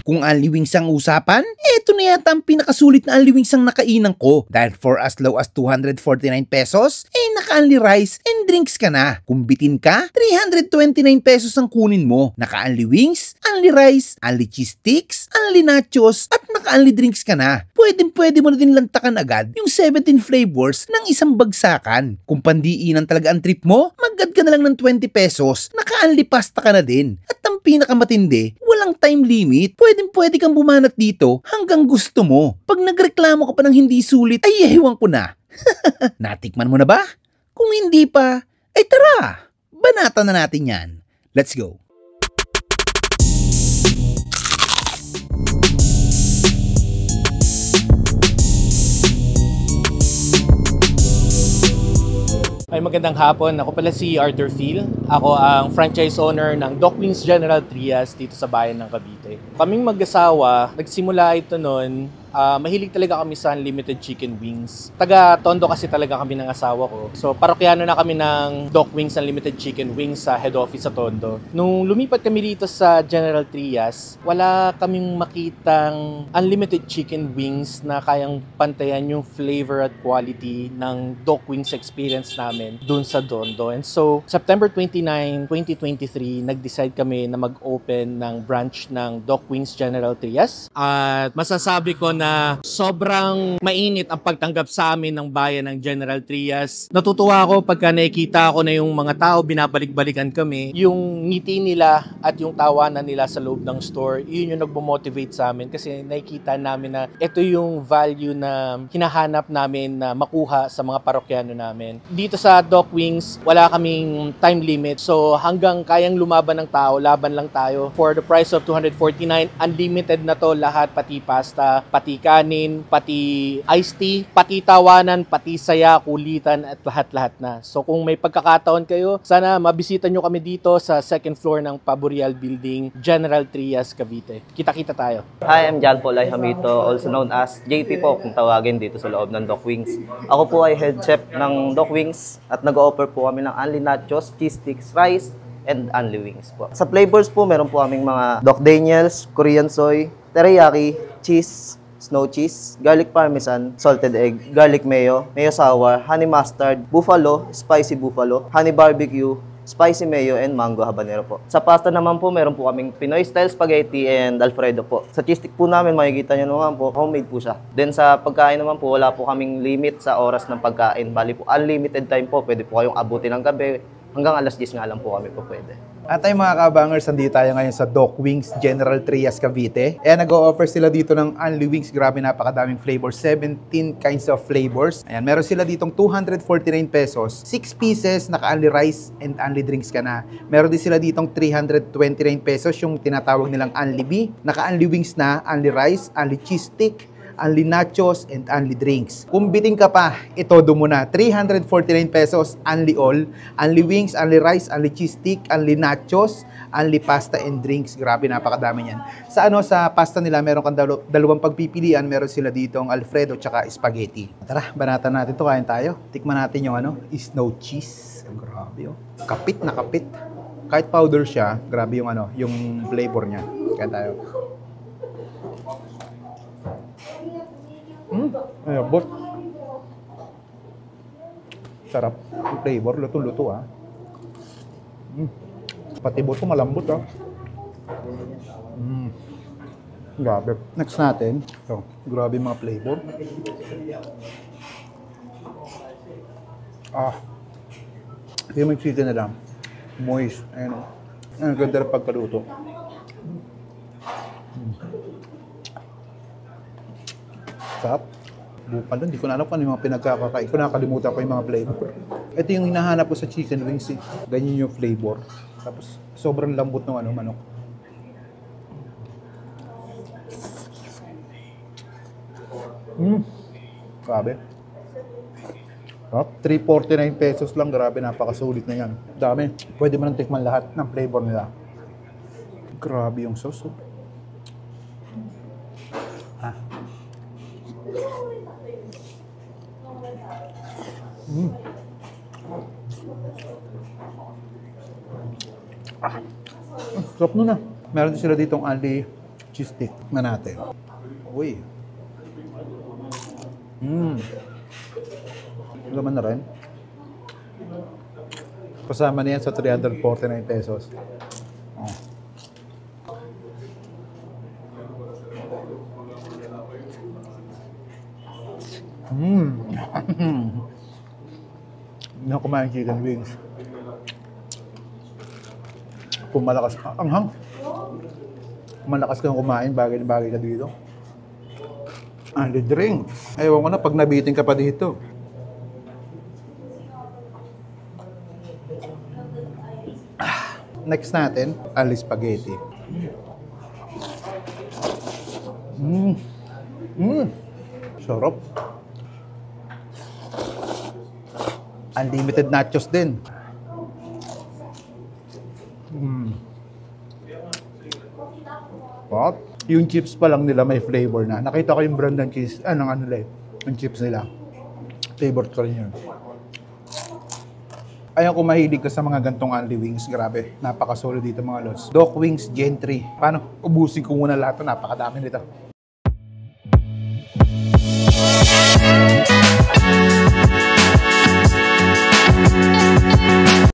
Kung Only Wings ang usapan, eto na yata ang pinakasulit na Only Wings ang nakainan ko. Dahil for as low as 249 pesos, naka-only rice and drinks ka na. Kung bitin ka, 329 pesos ang kunin mo. Naka-only wings, only rice, only cheese sticks, only nachos, at naka-only drinks ka na. Pwede mo na din lantakan agad yung 17 flavors ng isang bagsakan. Kung pandiinan talaga ang trip mo, mag-add ka na lang ng 20 pesos, naka-only pasta ka na din. At ang pinakamatindi, walang time limit. Pwede kang bumanat dito hanggang gusto mo. Pag nagreklamo ka pa ng hindi sulit, ay ewan ko na. Natikman mo na ba? Kung hindi pa, ay tara, banatan na natin yan. Let's go. Ay, magandang hapon. Ako pala si Arthur Phil. Ako ang franchise owner ng Doc Wings General Trias dito sa bayan ng Cavite. Kaming mag-asawa, nagsimula ito noon, mahilig talaga kami sa unlimited chicken wings. Taga Tondo kasi talaga kami ng asawa ko. So parokyano na kami ng Doc Wings Unlimited Chicken Wings sa head office sa Tondo. Nung lumipat kami dito sa General Trias, wala kaming makitang unlimited chicken wings na kayang pantayan yung flavor at quality ng Doc Wings experience namin dun sa Tondo. And so September 29, 2023, nag-decide kami na mag-open ng branch ng Doc Wings General Trias. At masasabi ko na sobrang mainit ang pagtanggap sa amin ng bayan ng General Trias. Natutuwa ako pagka nakikita ko na yung mga tao, binabalik-balikan kami. Yung ngiti nila at yung tawanan nila sa loob ng store, yun yung nagmo-motivate sa amin kasi nakikita namin na ito yung value na hinahanap namin na makuha sa mga parokyano namin. Dito sa Doc Wings, wala kaming time limit. So hanggang kayang lumaban ng tao, laban lang tayo. For the price of 249, unlimited na to lahat, pati pasta, pati kanin, pati iced tea, pati tawanan, pati saya, kulitan at lahat-lahat na. So kung may pagkakataon kayo, sana mabisita nyo kami dito sa second floor ng Paborial Building, General Trias, Cavite. Kita-kita tayo. Hi, I'm John Paul Hamito, also known as JP po kung tawagin dito sa loob ng Doc Wings. Ako po ay head chef ng Doc Wings at nag-offer po kami ng only nachos, cheese sticks, rice, and only wings po. Sa flavors po, meron po kaming mga Doc Daniels, Korean soy, teriyaki, cheese, snow cheese, garlic parmesan, salted egg, garlic mayo, mayo sour, honey mustard, buffalo, spicy buffalo, honey barbecue, spicy mayo, and mango habanero po. Sa pasta naman po, meron po kaming Pinoy style spaghetti and Alfredo po. Sa cheese stick po namin, makikita nyo naman po, homemade po siya. Then sa pagkain naman po, wala po kaming limit sa oras ng pagkain. Bali po, unlimited time po. Pwede po kayong abutin ng gabi. Hanggang alas 10 nga lang po kami po pwede. At ay mga kabangers, nandito tayo ngayon sa Doc Wings General Trias, Cavite. Nag-o-offer sila dito ng only wings. Grabe, napakadaming flavors. 17 kinds of flavors. Ayan, meron sila ditong 249 pesos. 6 pieces, naka-only rice and only drinks ka na. Meron din sila ditong 329 pesos, yung tinatawag nilang only B. Naka-only wings na, only rice, only cheese stick, only nachos, and only drinks. Kung biting ka pa, itodo mo na. 349 pesos, only all. Only wings, only rice, only cheese stick, only nachos, only pasta and drinks. Grabe, napakadami yan. Sa pasta nila, meron kang dalawang pagpipilian. Meron sila ditong Alfredo tsaka spaghetti. Tara, banatan natin ito. Kain tayo. Tikman natin yung snow cheese. Grabe, oh. Kapit na kapit. Kahit powder siya, grabe yung yung flavor niya. Kain tayo. Ay, bot. Sarap. Yung flavor, luto-luto ah. Pati buto malambot ah. Grabe. Next natin. So, grabe mga flavor. Yung may chicken na lang. Moist. Ayun. Ang ganda ng pagkaluto. Sarap. Bukal doon. Hindi ko na alam kung ano yung mga pinagkakakain ko. Nakalimutan ko yung mga flavor. Ito yung hinahanap ko sa chicken wings. Ganyan yung flavor. Tapos sobrang lambot ng manok. Grabe. 349 pesos lang. Grabe, napakasulit na yan. Dami. Pwede mo nang tikman lahat ng flavor nila. Grabe yung sauce. Sarap nun ah. Meron din sila ditong only cheese stick na natin. Uy. Laman na rin. Kasama na yan sa 349 pesos. Oh. Hindi ako kumain chicken wings. Kung malakas ka, anghang. Kung malakas kang kumain, bagay na bagay ka dito. Only drink. Ewan ko na, pag nabitin ka pa dito. Next natin, only spaghetti. Sarap. Unlimited nachos din. What? Yung chips pa lang nila may flavor na. Nakita ko yung brand ng cheese, ng chips nila. Flavored ko rin yun. Ayaw kung mahilig ka sa mga gantong only wings, grabe. Napaka-solid dito mga lods. Doc Wings Gen 3. Paano? Ubusin ko muna lahat. Napakadami nito.